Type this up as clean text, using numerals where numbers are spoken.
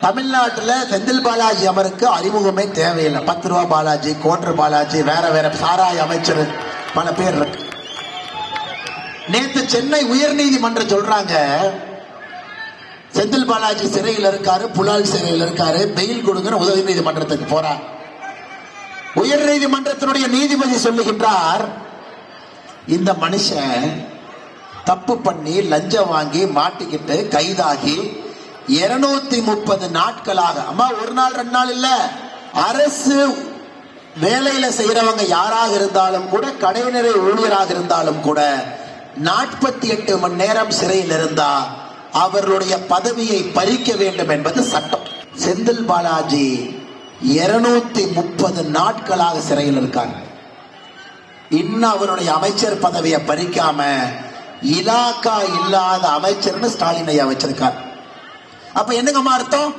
தமிழ்நாட்டுல செந்தில் பாலாஜி அவருக்கு அறிமுகமே தேவையில்லை. 10 ரூபா பாலாஜி, கோட்டர் பாலாஜி, வேற வேற சாராய அமைச்சர் பல பேர் இருக்கு. நேத்து சென்னை உயர்நீதிமன்றம் சொல்றாங்க, செந்தில் பாலாஜி சிறையில் இருக்காரு, புலால் சிறையில் இருக்காரு, பெயில் கொடுங்க உதவி நீதிமன்றத்துக்கு போறார். உயர் நீதிமன்றத்தினுடைய நீதிபதி சொல்லுகின்றார், இந்த மனுஷன் தப்பு பண்ணி லஞ்சம் வாங்கி மாட்டிக்கிட்டு கைதாகி 230 நாட்களாக, அம்மா ஒரு நாள் 2 நாள் இல்ல, அரசு வேலையில செய்யறவங்க யாராக இருந்தாலும் கூட, கடைநிலை ஊழியராக இருந்தாலும் கூட 48 மணி நேரம் சிறையில் இருந்தா அவர்களுடைய பதவியை பறிக்க வேண்டும் என்பது சட்டம். செந்தில் பாலாஜி 230 நாட்களாக சிறையில் இருக்காங்க. இன்னும் அவருடைய அமைச்சர் பதவியை பறிக்காம இலாக்கா இல்லாத அமைச்சர்னு ஸ்டாலின் ஐயா வச்சிருக்கார். அப்ப என்னங்கம்மா அர்த்தம்?